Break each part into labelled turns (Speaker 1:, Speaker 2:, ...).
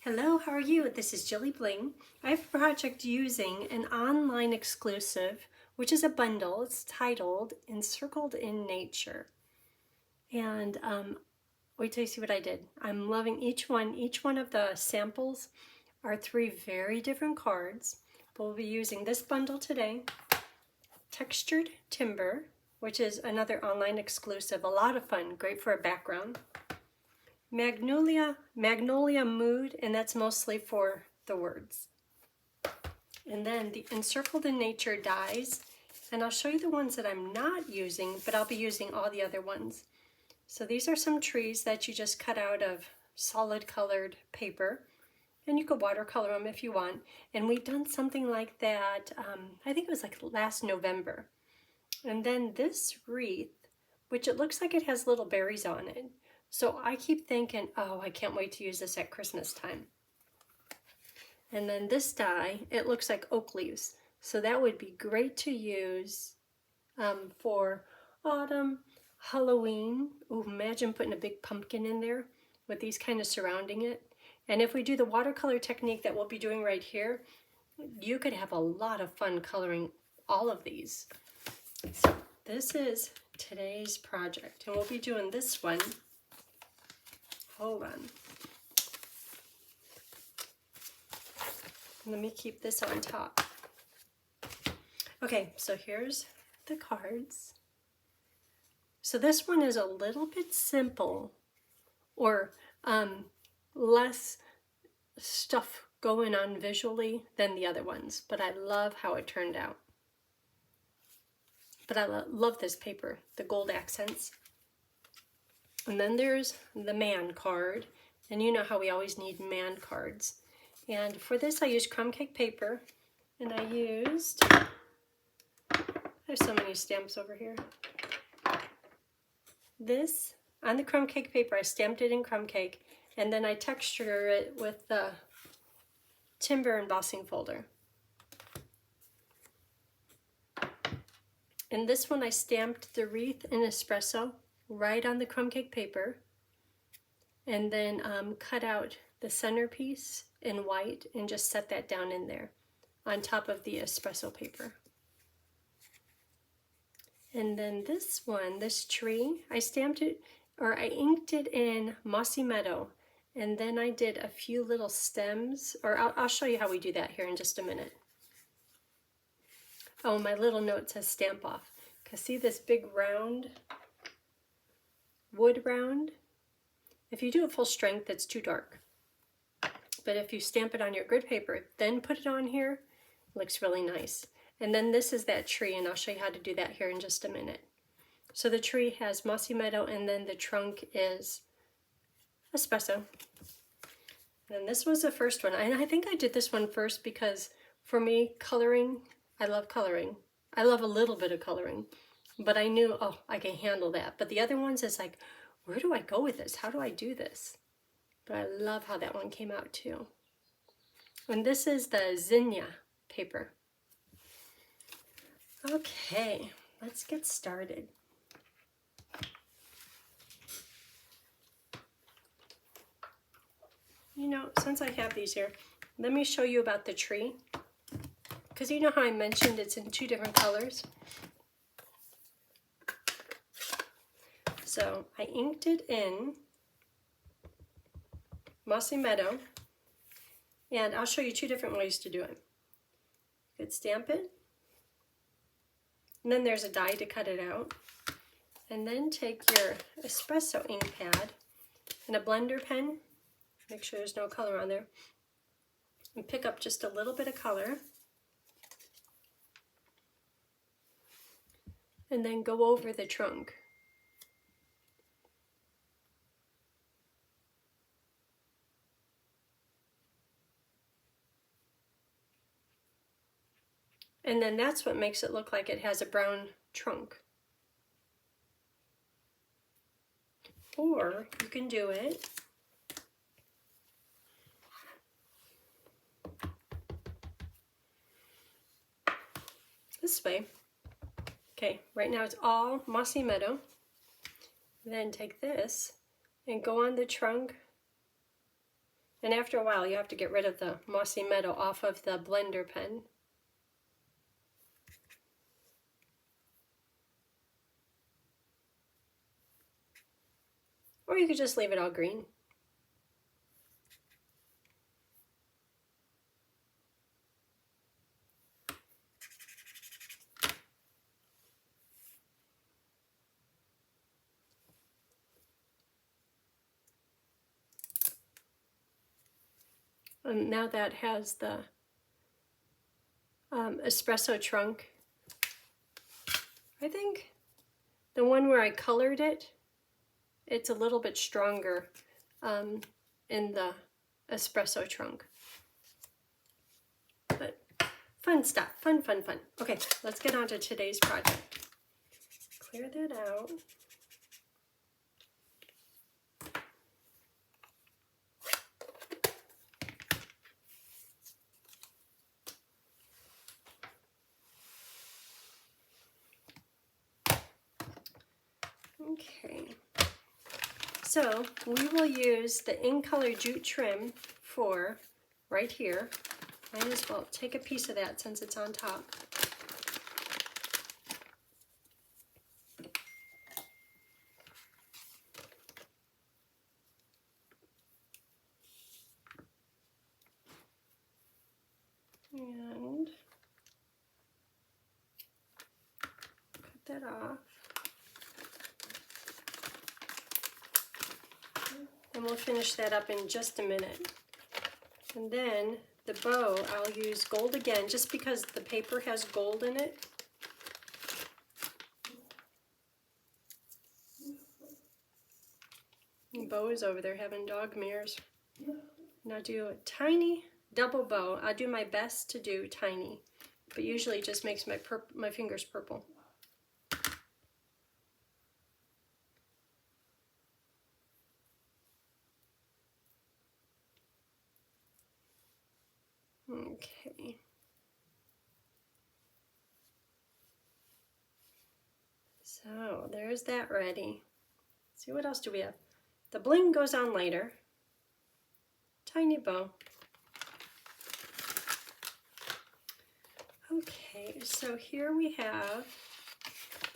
Speaker 1: Hello, how are you? This is JilliBling. I have a project using an online exclusive, which is a bundle. It's titled Encircled in Nature. And wait till you see what I did. I'm loving each one. Each one of the samples are 3 very different cards. But we'll be using this bundle today. Textured Timber, which is another online exclusive. A lot of fun, great for a background. Magnolia Mood, and that's mostly for the words. And then the Encircled in Nature dies, and I'll show you the ones that I'm not using, but I'll be using all the other ones. So these are some trees that you just cut out of solid colored paper, and you could watercolor them if you want. And we've done something like that, I think it was like last November. And then this wreath, which it looks like it has little berries on it. So I keep thinking, oh, I can't wait to use this at Christmas time. And then this die, it looks like oak leaves. So that would be great to use for autumn, Halloween. Ooh, imagine putting a big pumpkin in there with these kind of surrounding it. And if we do the watercolor technique that we'll be doing right here, you could have a lot of fun coloring all of these. So this is today's project, and we'll be doing this one. Hold on. Let me keep this on top. Okay, so here's the cards. So this one is a little bit simple, or less stuff going on visually than the other ones, but I love how it turned out. But I love this paper, the gold accents. And then there's the man card, and you know how we always need man cards. And for this I used crumb cake paper, and I used, there's so many stamps over here. This, on the crumb cake paper, I stamped it in crumb cake, and then I textured it with the timber embossing folder. And this one I stamped the wreath in espresso right on the crumb cake paper, and then cut out the centerpiece in white and just set that down in there on top of the espresso paper. And then this one, this tree, I stamped it, or I inked it in Mossy Meadow, and then I did a few little stems, or I'll show you how we do that here in just a minute. Oh, my little note says stamp off, because see this big round wood round? If you do it full strength, it's too dark. But if you stamp it on your grid paper, then put it on here, it looks really nice. And then this is that tree, and I'll show you how to do that here in just a minute. So the tree has Mossy Meadow, and then the trunk is espresso. And this was the first one. And I think I did this one first because for me, coloring, I love coloring. I love a little bit of coloring. But I knew, oh, I can handle that. But the other ones is like, where do I go with this? How do I do this? But I love how that one came out too. And this is the zinnia paper. Okay, let's get started. You know, since I have these here, let me show you about the tree. Because you know how I mentioned it's in 2 different colors? So I inked it in Mossy Meadow, and I'll show you 2 different ways to do it. You could stamp it, and then there's a die to cut it out, and then take your espresso ink pad and a blender pen, make sure there's no color on there, and pick up just a little bit of color, and then go over the trunk. And then that's what makes it look like it has a brown trunk. Or you can do it this way. Okay, right now it's all Mossy Meadow. Then take this and go on the trunk And after a while, you have to get rid of the mossy meadow off of the blender pen. Or you could just leave it all green. And now that has the espresso trunk. I think the one where I colored it, it's a little bit stronger in the espresso trunk. But fun stuff, fun, fun, fun. Okay, let's get on to today's project. Clear that out. Okay, so we will use the in color jute trim for right here. Might as well take a piece of that since it's on top. And cut that off. And we'll finish that up in just a minute. And then the bow, I'll use gold again, just because the paper has gold in it. And Bo is over there having dog mirrors. And I'll do a tiny double bow. I'll do my best to do tiny, but usually it just makes my fingers purple. Okay. So there's that ready. Let's see, what else do we have? The bling goes on later. Tiny bow. Okay, so here we have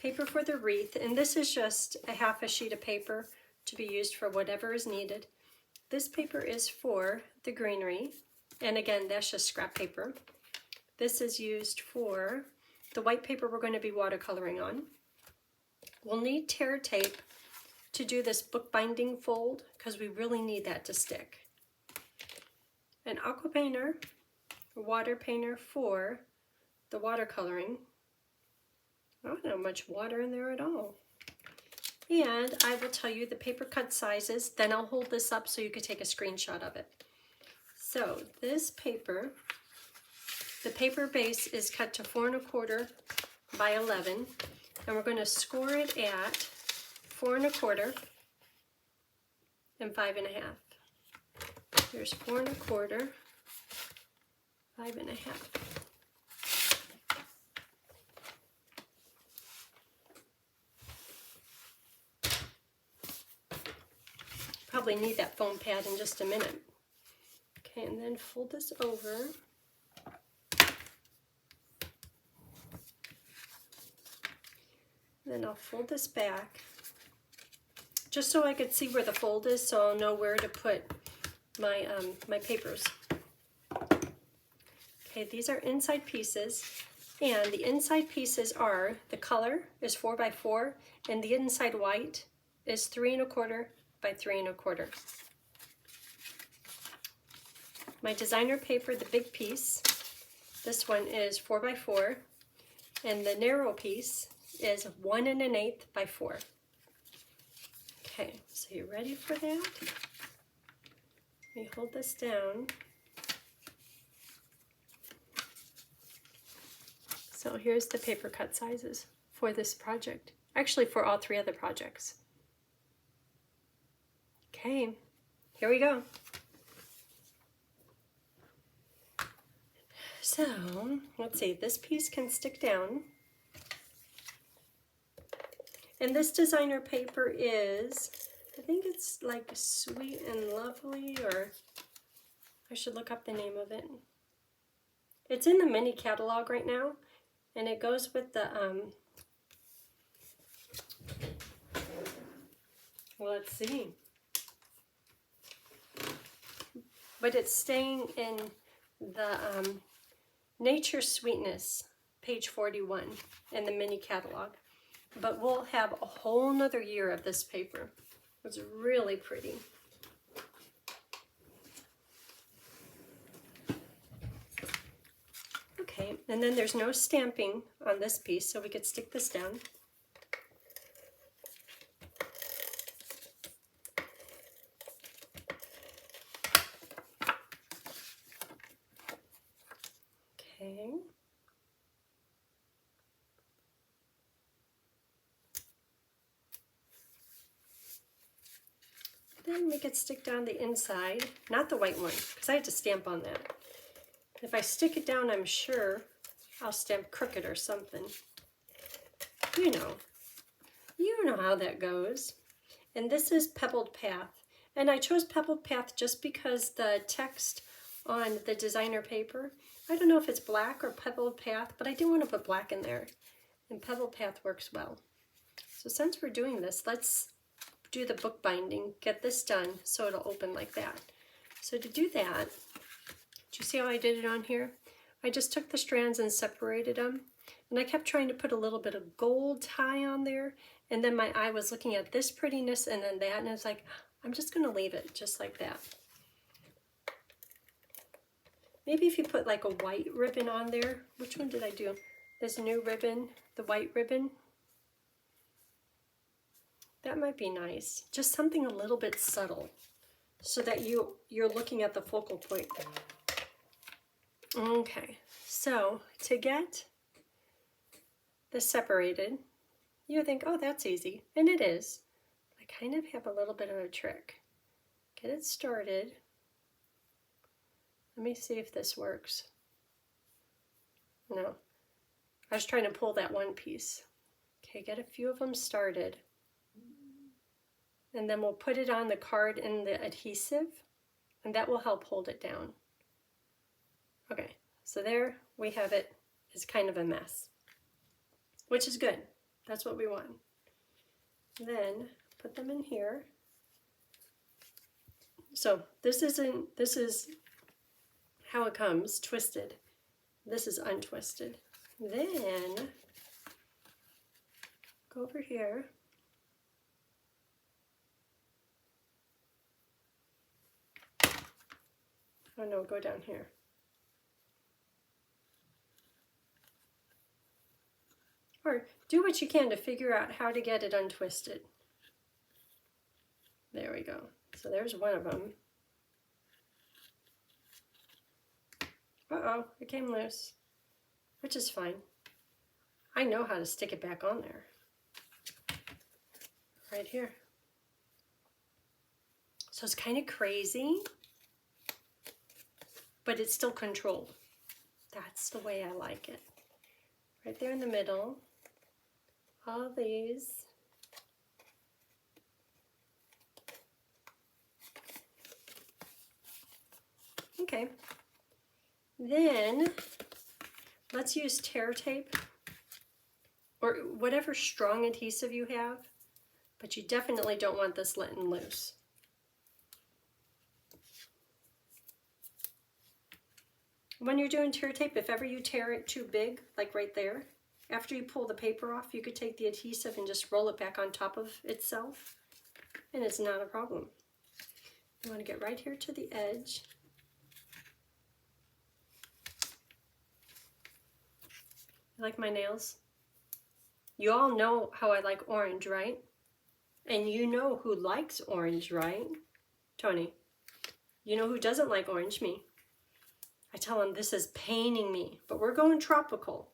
Speaker 1: paper for the wreath, and this is just a half a sheet of paper to be used for whatever is needed. This paper is for the greenery, and again, that's just scrap paper. This is used for the white paper we're going to be watercoloring on. We'll need tear tape to do this bookbinding fold because we really need that to stick. An aqua painter, a water painter for the watercoloring. I don't have much water in there at all. And I will tell you the paper cut sizes, then I'll hold this up so you can take a screenshot of it. So this paper, the paper base is cut to 4 1/4 by 11, and we're going to score it at 4 1/4 and 5 1/2. Here's 4 1/4, 5 1/2. Probably need that foam pad in just a minute. Okay, and then fold this over. Then I'll fold this back, just so I could see where the fold is, so I'll know where to put my, my papers. Okay, these are inside pieces, and the inside pieces are, the color is 4 by 4, and the inside white is 3 1/4 by 3 1/4. My designer paper, the big piece, this one is 4 by 4, and the narrow piece is 1 1/8 by 4. Okay, so you ready for that? Let me hold this down. So here's the paper cut sizes for this project. Actually, for all 3 other projects. Okay, here we go. So, let's see, this piece can stick down. And this designer paper is, I think it's like Sweet and Lovely, or I should look up the name of it. It's in the mini catalog right now, and it goes with the, well, let's see. But it's staying in the Nature Sweetness, page 41 in the mini catalog. But we'll have a whole nother year of this paper. It's really pretty. Okay, and then there's no stamping on this piece, so we could stick this down. Okay. Then we could stick down the inside, not the white one, because I had to stamp on that. If I stick it down, I'm sure I'll stamp crooked or something. You know how that goes. And this is Pebbled Path. And I chose Pebbled Path just because the text on the designer paper, I don't know if it's black or Pebbled Path, but I didn't want to put black in there. And Pebbled Path works well. So since we're doing this, let's do the bookbinding, get this done so it'll open like that. So to do that, do you see how I did it on here? I just took the strands and separated them, and I kept trying to put a little bit of gold tie on there, and then my eye was looking at this prettiness and then that, and I was like, I'm just gonna leave it just like that. Maybe if you put like a white ribbon on there, which one did I do? This new ribbon, the white ribbon. That might be nice. Just something a little bit subtle so that you're looking at the focal point. Okay, so to get this separated, you think, oh, that's easy. And it is. I kind of have a little bit of a trick. Get it started. Let me see if this works. No, I was trying to pull that one piece. Okay, get a few of them started. And then we'll put it on the card in the adhesive, and that will help hold it down. Okay, so there we have it. It's kind of a mess, which is good. That's what we want. Then put them in here. So this is how it comes, twisted. This is untwisted. Then go over here. Oh no, go down here. Or do what you can to figure out how to get it untwisted. There we go. So there's one of them. Uh-oh, it came loose, which is fine. I know how to stick it back on there. Right here. So it's kind of crazy, but it's still controlled. That's the way I like it. Right there in the middle, all these. Okay, then let's use tear tape or whatever strong adhesive you have, but you definitely don't want this letting loose. When you're doing tear tape, if ever you tear it too big, like right there, after you pull the paper off, you could take the adhesive and just roll it back on top of itself, and it's not a problem. You want to get right here to the edge. You like my nails? You all know how I like orange, right? And you know who likes orange, right? Tony. You know who doesn't like orange? Me. I tell him this is paining me, but we're going tropical.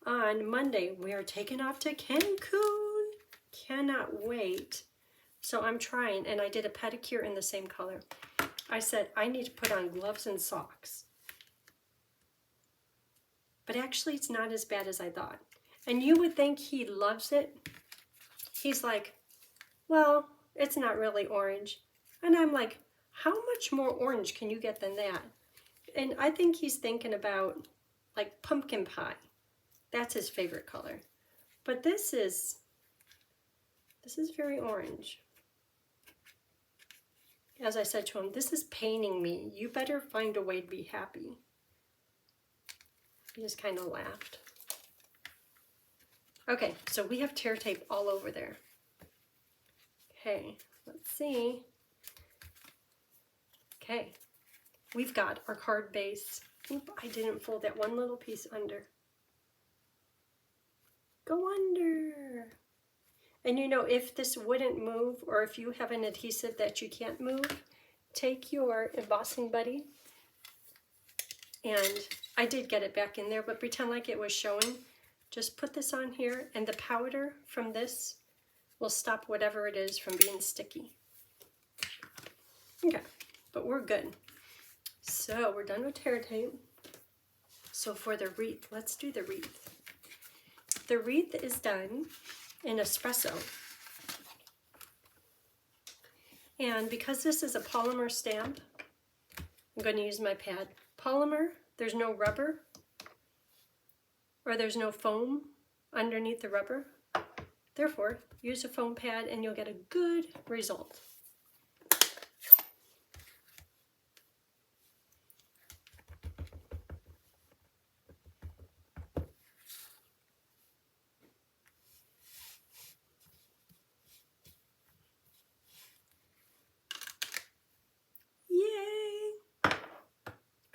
Speaker 1: On Monday, we are taking off to Cancun. Cannot wait. So I'm trying, and I did a pedicure in the same color. I said, I need to put on gloves and socks. But actually, it's not as bad as I thought. And you would think he loves it. He's like, well, it's not really orange. And I'm like, How much more orange can you get than that? And I think he's thinking about like pumpkin pie. That's his favorite color. But this is very orange. As I said to him, this is paining me. You better find a way to be happy. He just kind of laughed. Okay, so we have tear tape all over there. Okay, let's see. Okay, we've got our card base. Oop, I didn't fold that one little piece under. Go under. And you know, if this wouldn't move, or if you have an adhesive that you can't move, take your embossing buddy, and I did get it back in there, but pretend like it was showing. Just put this on here, and the powder from this will stop whatever it is from being sticky. Okay, but we're good. So we're done with tear tape. So for the wreath, let's do the wreath. The wreath is done in espresso. And because this is a polymer stamp, I'm going to use my pad. Polymer, there's no rubber, or there's no foam underneath the rubber. Therefore, use a foam pad and you'll get a good result.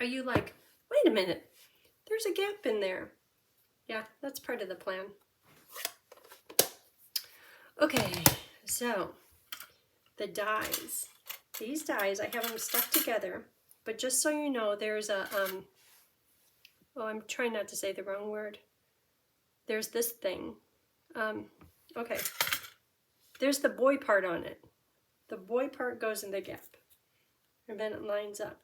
Speaker 1: Are you like, wait a minute, there's a gap in there? Yeah, that's part of the plan. Okay, so the dies. These dies, I have them stuck together, but just so you know, there's a, oh, I'm trying not to say the wrong word. There's this thing. Okay, there's the boy part on it. The boy part goes in the gap, and then it lines up.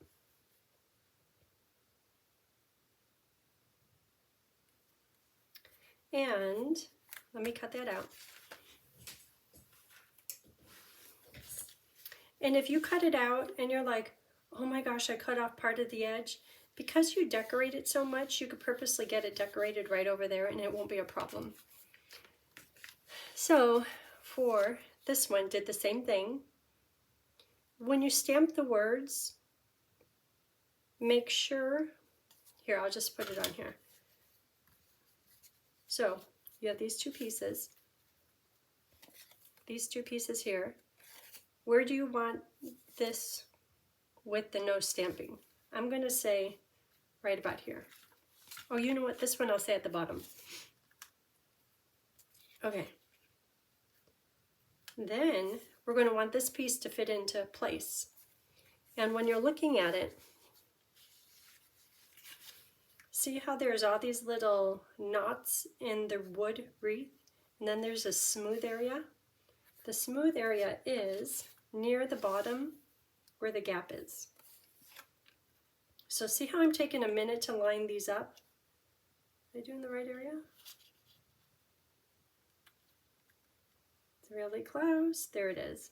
Speaker 1: And let me cut that out. And if you cut it out and you're like, oh my gosh, I cut off part of the edge, because you decorate it so much, you could purposely get it decorated right over there and it won't be a problem. So for this one, did the same thing. When you stamp the words, make sure, here, I'll just put it on here. So you have these two pieces here. Where do you want this with the no stamping? I'm going to say right about here. Oh, you know what? This one I'll say at the bottom. Okay. Then we're going to want this piece to fit into place. And when you're looking at it, see how there's all these little knots in the wood wreath? And then there's a smooth area. The smooth area is near the bottom where the gap is. So see how I'm taking a minute to line these up? Am I doing the right area? It's really close. There it is.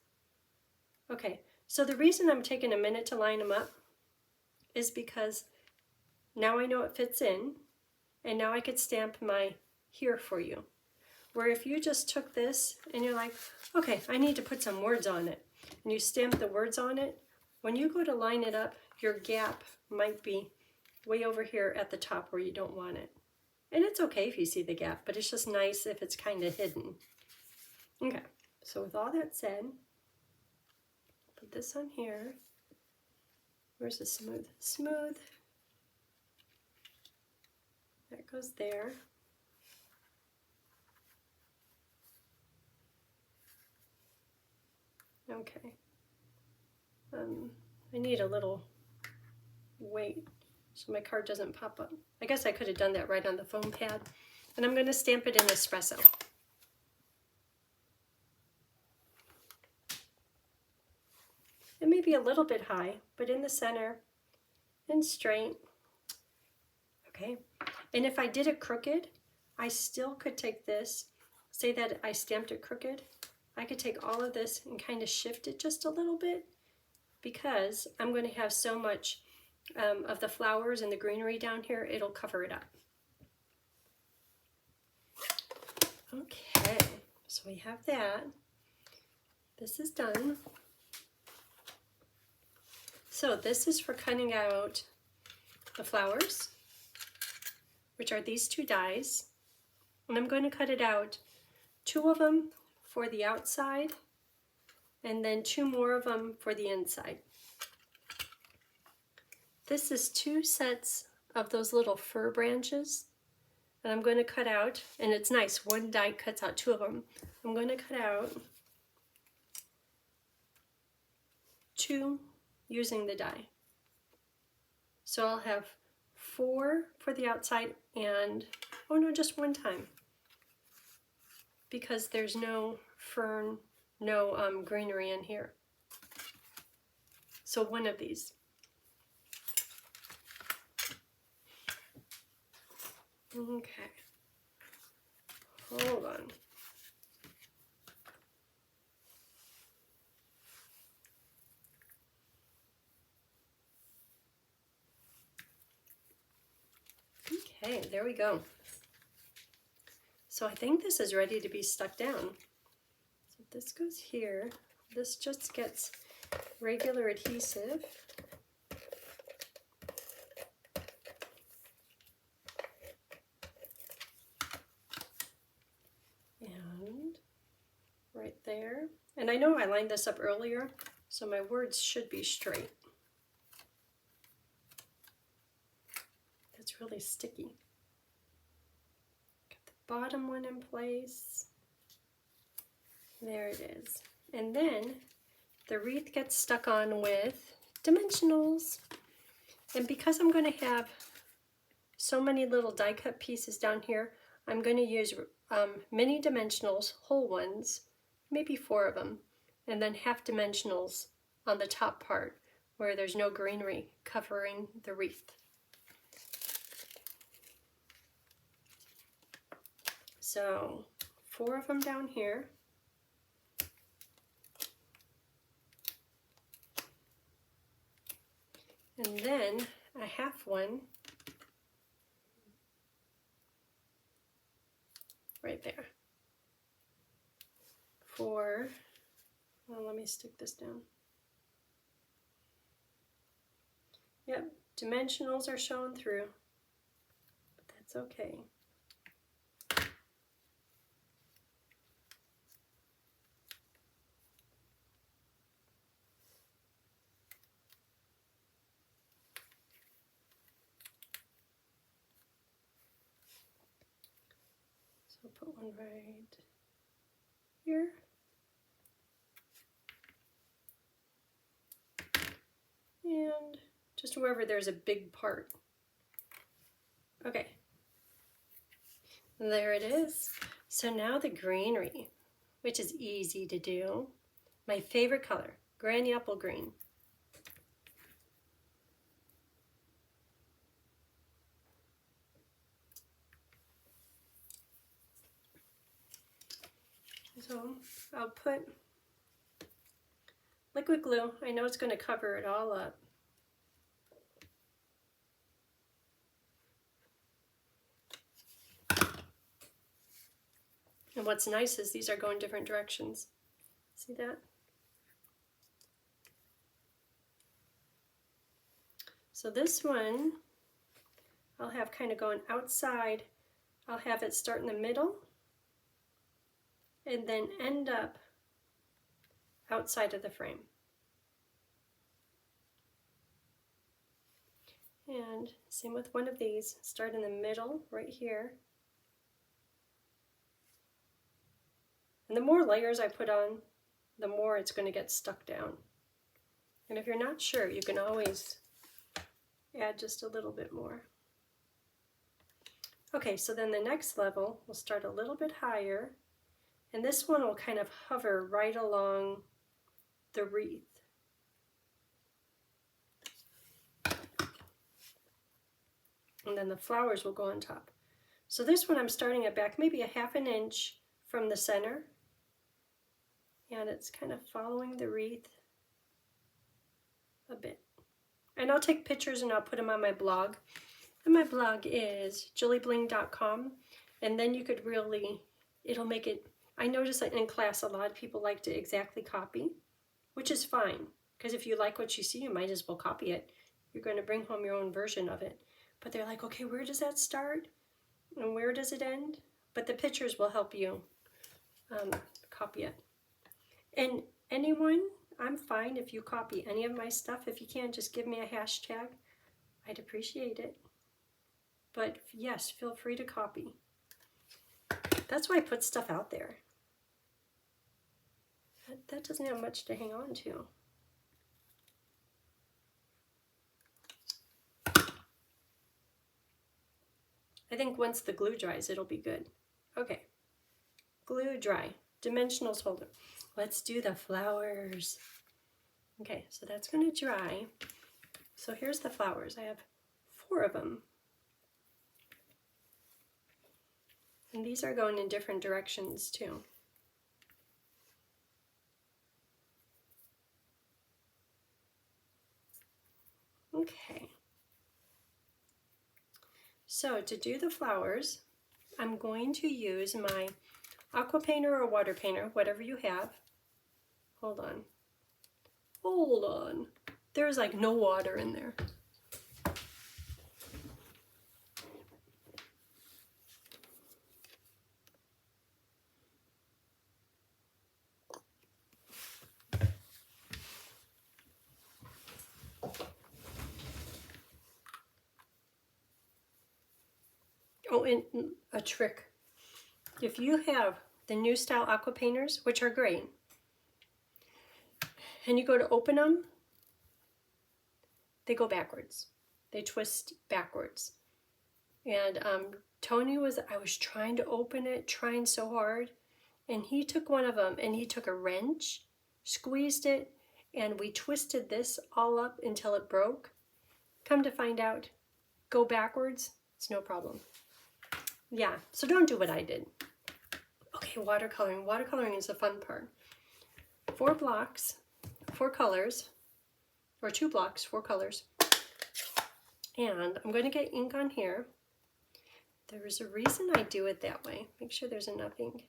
Speaker 1: Okay, so the reason I'm taking a minute to line them up is because now I know it fits in, and now I could stamp my here for you. Where if you just took this and you're like, okay, I need to put some words on it, and you stamp the words on it, when you go to line it up, your gap might be way over here at the top where you don't want it. And it's okay if you see the gap, but it's just nice if it's kind of hidden. Okay, so with all that said, put this on here. Where's the smooth? Smooth. That goes there. Okay. I need a little weight so my card doesn't pop up. I guess I could have done that right on the foam pad. And I'm going to stamp it in espresso. It may be a little bit high, but in the center and straight. Okay. And if I did it crooked, I still could take this, say that I stamped it crooked, I could take all of this and kind of shift it just a little bit because I'm going to have so much of the flowers and the greenery down here, it'll cover it up. Okay, so we have that. This is done. So this is for cutting out the flowers, which are these two dies. And I'm going to cut it out, 2 of them for the outside, and then 2 more of them for the inside. This is 2 sets of those little fir branches that I'm going to cut out, and it's nice, one die cuts out 2 of them. I'm going to cut out 2 using the die. So I'll have 4 for the outside and, oh no, just 1 time, because there's no fern, no greenery in here. So 1 of these. Okay, hold on. Okay, there we go. So I think this is ready to be stuck down. So this goes here. This just gets regular adhesive. And right there. And I know I lined this up earlier, so my words should be straight. That's really sticky. Get the bottom one in place. There it is. And then the wreath gets stuck on with dimensionals. And because I'm going to have so many little die cut pieces down here, I'm going to use mini dimensionals, whole ones, maybe 4 of them, and then half dimensionals on the top part where there's no greenery covering the wreath. So 4 of them down here. And then a half one right there for, well, let me stick this down. Yep, dimensionals are shown through, but that's okay. So put one right here. And just wherever there's a big part. Okay. There it is. So now the greenery, which is easy to do. My favorite color, granny apple green. So I'll put liquid glue. I know it's going to cover it all up. And what's nice is these are going different directions. See that? So this one, I'll have kind of going outside. I'll have it start in the middle and then end up outside of the frame. And same with one of these, start in the middle right here. And the more layers I put on, the more it's going to get stuck down. And if you're not sure, you can always add just a little bit more. Okay, so then the next level, we'll start a little bit higher, and this one will kind of hover right along the wreath. And then the flowers will go on top. So this one I'm starting it back maybe a ½ inch from the center, and it's kind of following the wreath. a bit. And I'll take pictures and I'll put them on my blog. And my blog is JilliBling.com. And then you could really, it'll make it, I notice that in class a lot of people like to exactly copy, which is fine. Because if you like what you see, you might as well copy it. You're going to bring home your own version of it. But they're like, okay, where does that start? And where does it end? But the pictures will help you copy it. And anyone, I'm fine if you copy any of my stuff. If you can, just give me a hashtag. I'd appreciate it. But yes, feel free to copy. That's why I put stuff out there. That doesn't have much to hang on to. I think once the glue dries, it'll be good. Okay, glue dry, dimensionals holder. Let's do the flowers. Okay, so that's going to dry. So here's the flowers. I have 4 of them. And these are going in different directions too. Okay. So to do the flowers, I'm going to use my aqua painter or water painter, whatever you have. Hold on. Hold on. There's like no water in there. Oh, and a trick. If you have the new style aqua painters, which are great, and you go to open them, they go backwards. They twist backwards. And Tony I was trying to open it, trying so hard, and he took one of them and he took a wrench, squeezed it, and we twisted this all up until it broke. Come to find out, go backwards, it's no problem. Yeah, so don't do what I did. Okay, watercoloring. Watercoloring is the fun part. 4 blocks, 4 colors, or 2 blocks, 4 colors. And I'm going to get ink on here. There is a reason I do it that way. Make sure there's enough ink.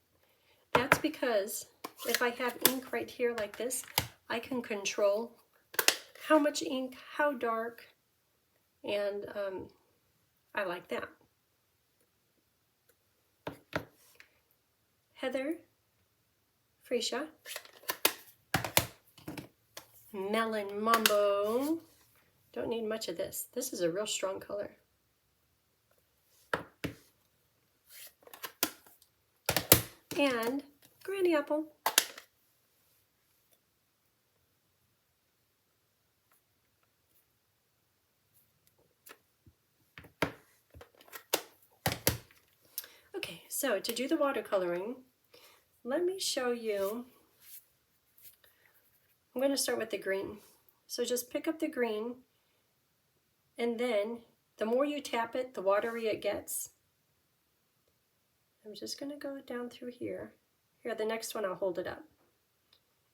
Speaker 1: That's because if I have ink right here like this, I can control how much ink, how dark, and I like that. Heather, Freesia, Melon Mambo. Don't need much of this. This is a real strong color. And Granny Apple. Okay, so to do the watercoloring, let me show you. I'm going to start with the green. So just pick up the green, and then the more you tap it, the watery it gets. I'm just going to go down through here. Here, the next one I'll hold it up.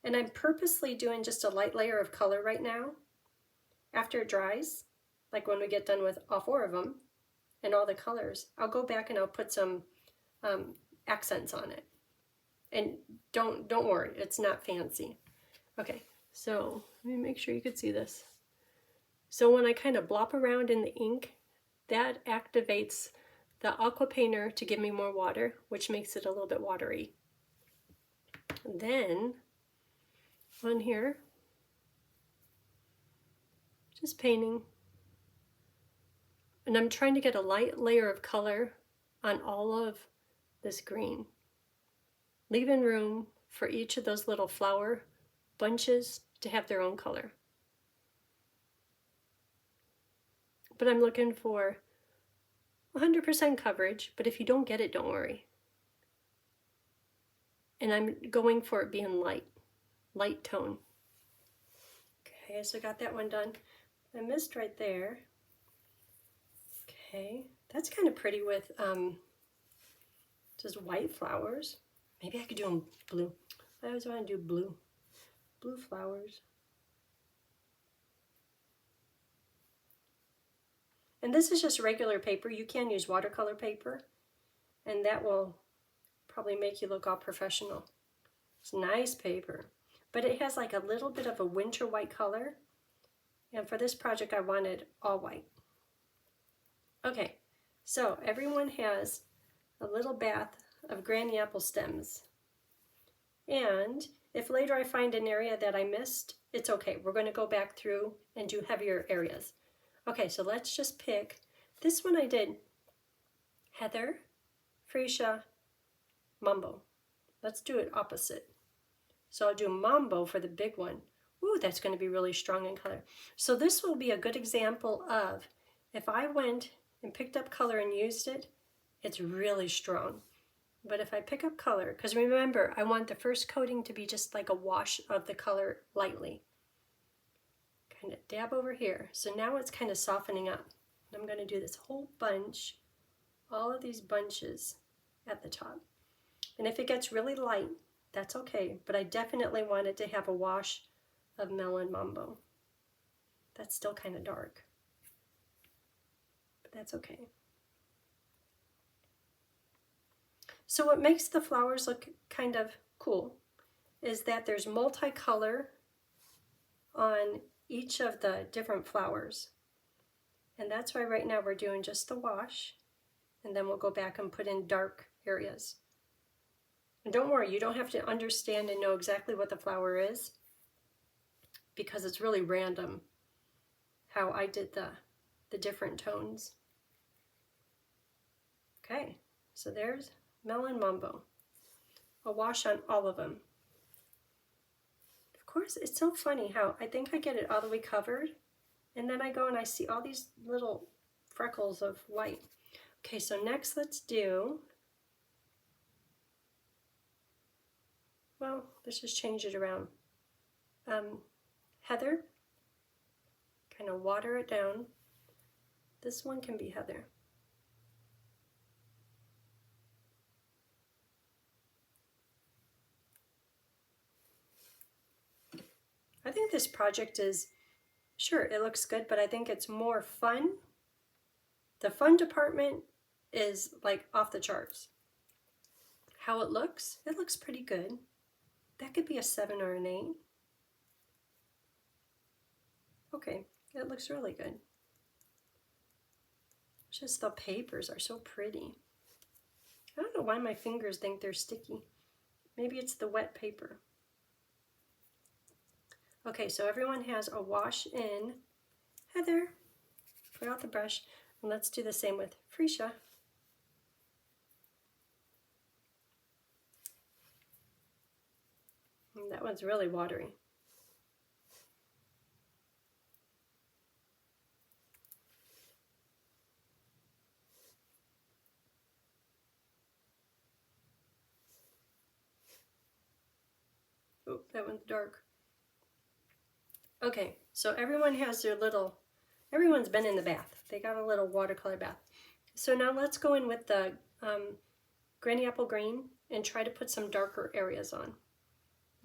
Speaker 1: And I'm purposely doing just a light layer of color right now. After it dries, like when we get done with all 4 of them and all the colors, I'll go back and I'll put some accents on it. And don't worry, it's not fancy. Okay, so let me make sure you can see this. So when I kind of blop around in the ink, that activates the aqua painter to give me more water, which makes it a little bit watery. Then on here, just painting. And I'm trying to get a light layer of color on all of this green. Leaving room for each of those little flower bunches to have their own color. But I'm looking for 100% coverage, but if you don't get it, don't worry. And I'm going for it being light tone. Okay, so I got that one done. I missed right there. Okay, that's kind of pretty with just white flowers. Maybe I could do them blue. I always want to do blue flowers. And this is just regular paper. You can use watercolor paper, and that will probably make you look all professional. It's nice paper, but it has like a little bit of a winter white color. And for this project, I wanted all white. Okay, so everyone has a little bath of granny apple stems. And if later I find an area that I missed, it's okay. We're going to go back through and do heavier areas. Okay, so let's just pick. This one I did heather, freesia, mambo. Let's do it opposite. So I'll do mambo for the big one. Ooh, that's going to be really strong in color. So this will be a good example of if I went and picked up color and used it, it's really strong. But if I pick up color, because remember, I want the first coating to be just like a wash of the color lightly. Kind of dab over here. So now it's kind of softening up. I'm going to do this whole bunch, all of these bunches at the top. And if it gets really light, that's okay. But I definitely want it to have a wash of melon mambo. That's still kind of dark, but that's okay. So what makes the flowers look kind of cool is that there's multicolor on each of the different flowers. And that's why right now we're doing just the wash, and then we'll go back and put in dark areas. And don't worry, you don't have to understand and know exactly what the flower is, because it's really random how I did the different tones. Okay, so there's melon mambo. A wash on all of them. Of course, it's so funny how I think I get it all the way covered, and then I go and I see all these little freckles of white. Okay, so next let's do, well, let's just change it around. Heather, kind of water it down. This one can be heather. I think this project is, sure, it looks good, but I think it's more fun. The fun department is like off the charts. How it looks pretty good. That could be a 7 or an 8. Okay, it looks really good. Just the papers are so pretty. I don't know why my fingers think they're sticky. Maybe it's the wet paper. Okay, so everyone has a wash in heather. Put out the brush, and let's do the same with freesia. And that one's really watery. Oh, that one's dark. Okay, so everyone has their little, everyone's been in the bath. They got a little watercolor bath. So now let's go in with the granny apple green and try to put some darker areas on.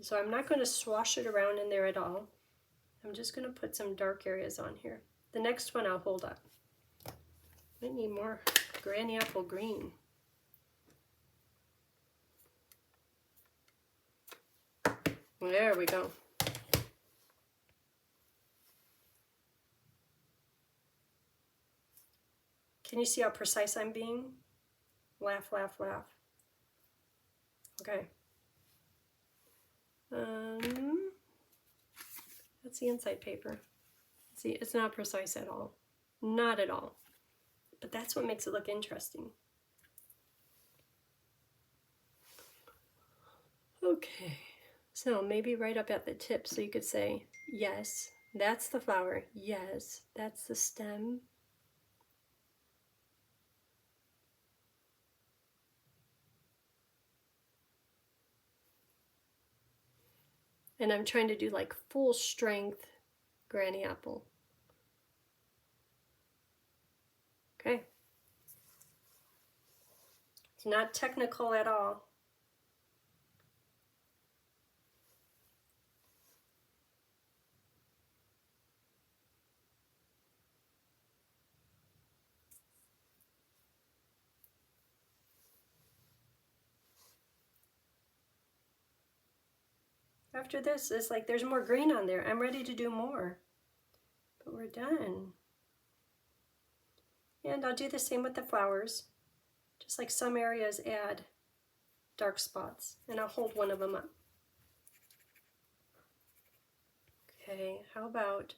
Speaker 1: So I'm not going to swash it around in there at all. I'm just going to put some dark areas on here. The next one I'll hold up. I need more granny apple green. There we go. Can you see how precise I'm being? Laugh, laugh, laugh. Okay. That's the inside paper. See, it's not precise at all. Not at all. But that's what makes it look interesting. Okay. So maybe right up at the tip so you could say, yes, that's the flower. Yes, that's the stem. And I'm trying to do like full strength granny apple. Okay. It's not technical at all. After this, it's like there's more green on there. I'm ready to do more, but we're done. And I'll do the same with the flowers. Just like some areas add dark spots, and I'll hold one of them up. Okay, how about,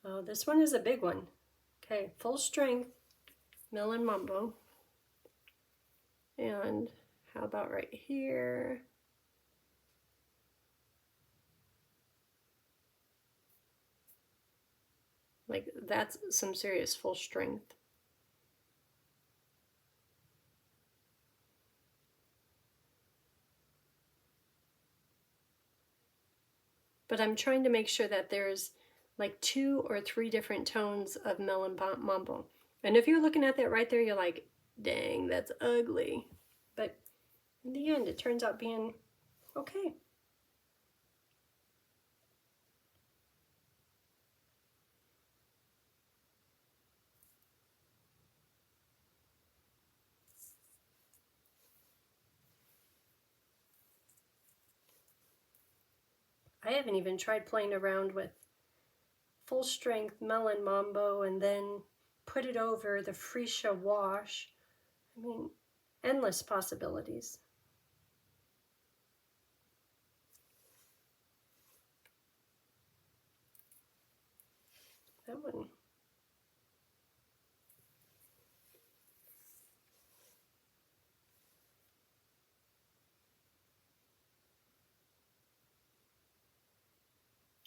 Speaker 1: oh, this one is a big one. Okay, full strength, Melon Mambo. And how about right here? Like, that's some serious full strength. But I'm trying to make sure that there's like 2 or 3 different tones of Melon Mambo. And if you're looking at that right there, you're like, dang, that's ugly. But in the end, it turns out being okay. I haven't even tried playing around with full strength Melon Mambo and then put it over the freesia wash. I mean, endless possibilities. That one.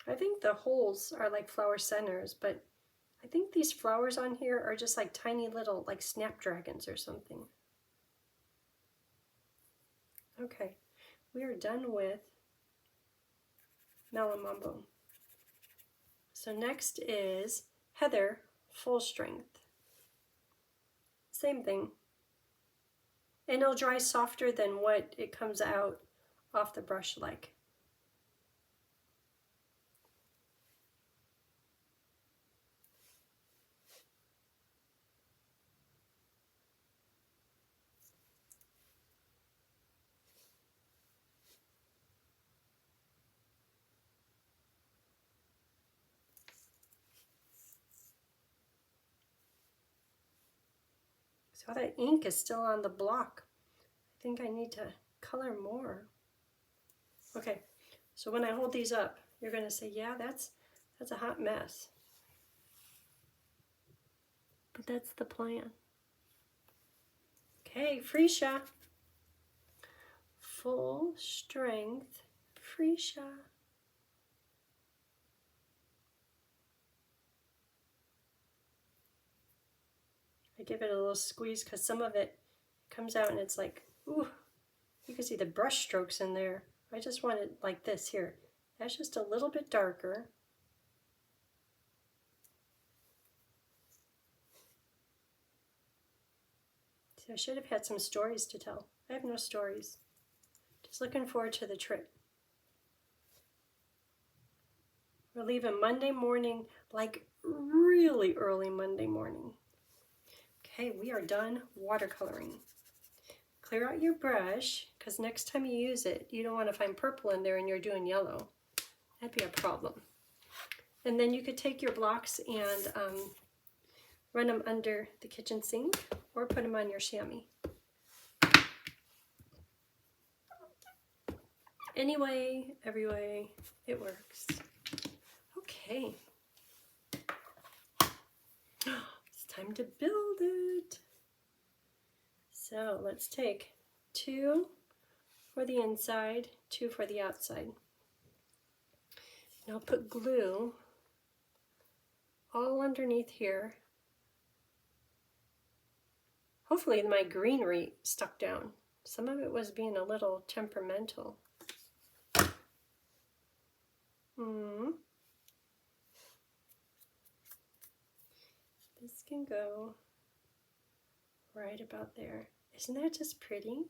Speaker 1: I think the holes are like flower centers, but I think these flowers on here are just like tiny little, like snapdragons or something. Okay, we are done with Melon Mambo. So next is Heather Full Strength. Same thing. And it'll dry softer than what it comes out off the brush like. So that ink is still on the block. I think I need to color more. Okay, so when I hold these up, you're going to say, yeah, that's a hot mess. But that's the plan. Okay, freesia. Full strength freesia. I give it a little squeeze because some of it comes out and it's like, ooh, you can see the brush strokes in there. I just want it like this here. That's just a little bit darker. See, I should have had some stories to tell. I have no stories. Just looking forward to the trip. We're leaving Monday morning, like really early Monday morning. Okay, we are done watercoloring. Clear out your brush, because next time you use it, you don't want to find purple in there and you're doing yellow. That'd be a problem. And then you could take your blocks and run them under the kitchen sink or put them on your chamois. Anyway, every way, it works. Okay. It's time to build it. So let's take 2 for the inside, 2 for the outside. And I'll put glue all underneath here. Hopefully my greenery stuck down. Some of it was being a little temperamental. This can go right about there. Isn't that just pretty?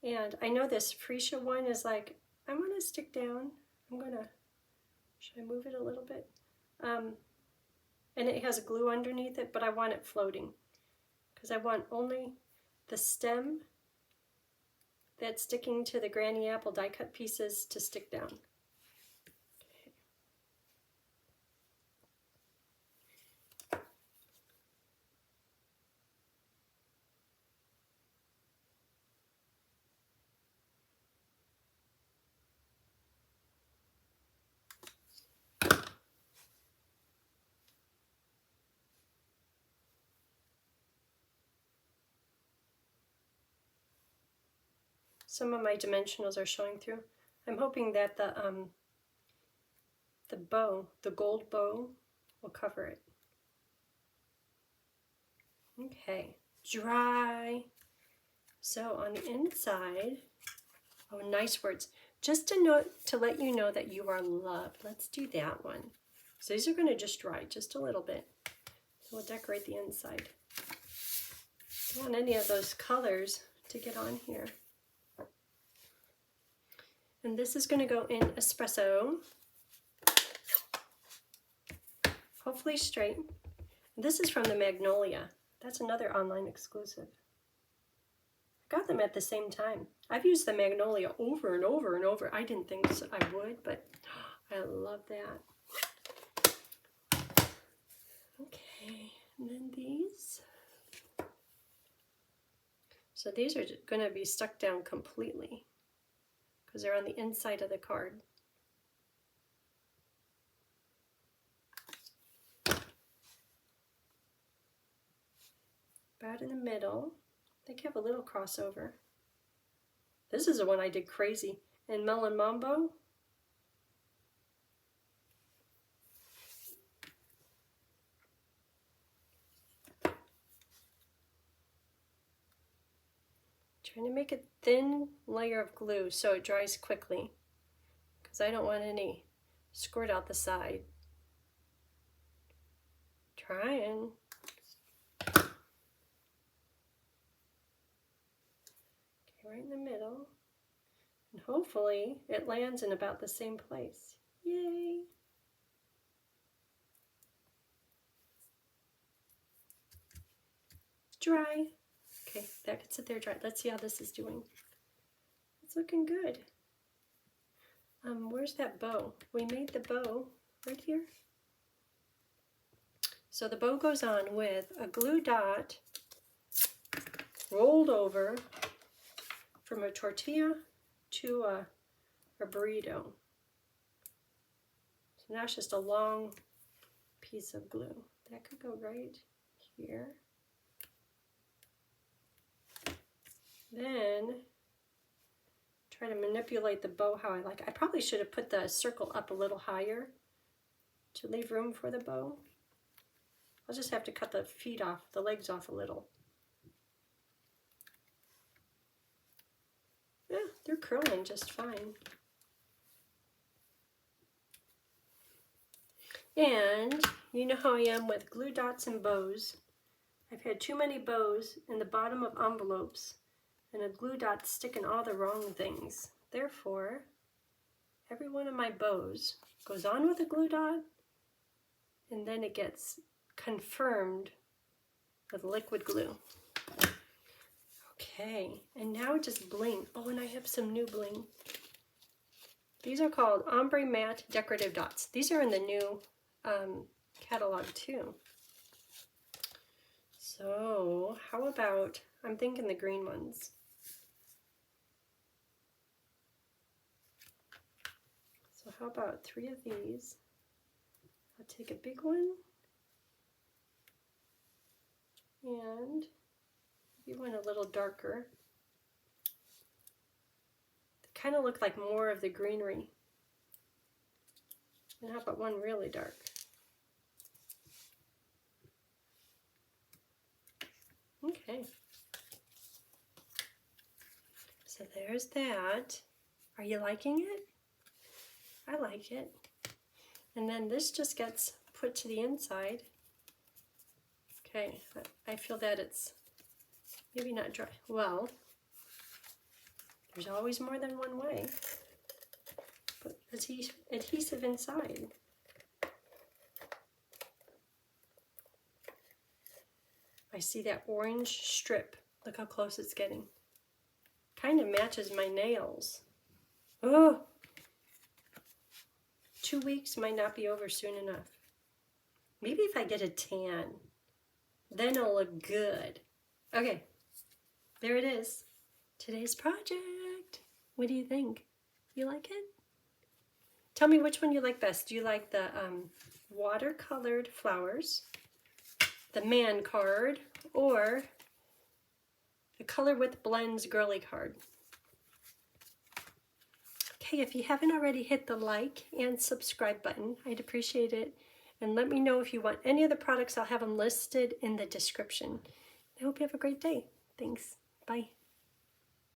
Speaker 1: And I know this freesia one is like, I want to stick down. Should I move it a little bit? And it has glue underneath it, but I want it floating because I want only the stem, that sticking to the granny apple die cut pieces to stick down. Some of my dimensionals are showing through. I'm hoping that the bow, the gold bow, will cover it. Okay, dry. So on the inside, oh, nice words. Just a note to let you know that you are loved. Let's do that one. So these are going to just dry just a little bit. So we'll decorate the inside. Don't want any of those colors to get on here. And this is going to go in espresso. Hopefully straight. This is from the Magnolia. That's another online exclusive. I got them at the same time. I've used the Magnolia over and over and over. I didn't think I would, but I love that. Okay, and then these. So these are going to be stuck down completely because they're on the inside of the card. About in the middle. They have a little crossover. This is the one I did crazy. And Melon Mambo. Trying to make a thin layer of glue so it dries quickly, because I don't want any squirt out the side. Trying. Okay, right in the middle. And hopefully it lands in about the same place. Yay! Dry. Okay, that can sit there dry. Let's see how this is doing. It's looking good. Where's that bow? We made the bow right here. So the bow goes on with a glue dot rolled over from a tortilla to a burrito. So now it's just a long piece of glue. That could go right here. Then try to manipulate the bow how I like. I probably should have put the circle up a little higher to leave room for the bow. I'll just have to cut the feet off, the legs off a little. Yeah, they're curling just fine. And you know how I am with glue dots and bows. I've had too many bows in the bottom of envelopes and a glue dot sticking all the wrong things. Therefore, every one of my bows goes on with a glue dot, and then it gets confirmed with liquid glue. Okay, and now just bling. Oh, and I have some new bling. These are called Ombre Matte Decorative Dots. These are in the new catalog too. So how about, I'm thinking the green ones. So how about 3 of these? I'll take a big one and maybe one a little darker. They kind of look like more of the greenery. And how about one really dark? Okay. So there's that. Are you liking it? I like it. And then this just gets put to the inside. Okay, I feel that it's maybe not dry. Well, there's always more than one way. Put adhesive inside. I see that orange strip. Look how close it's getting. Kind of matches my nails. Oh, 2 weeks might not be over soon enough. Maybe if I get a tan, then it'll look good. Okay, there it is. Today's project. What do you think? You like it? Tell me which one you like best. Do you like the watercolored flowers, the man card, or the Color with Blends girly card? Okay, if you haven't already, hit the like and subscribe button. I'd appreciate it. And let me know if you want any of the products. I'll have them listed in the description. I hope you have a great day. Thanks. Bye.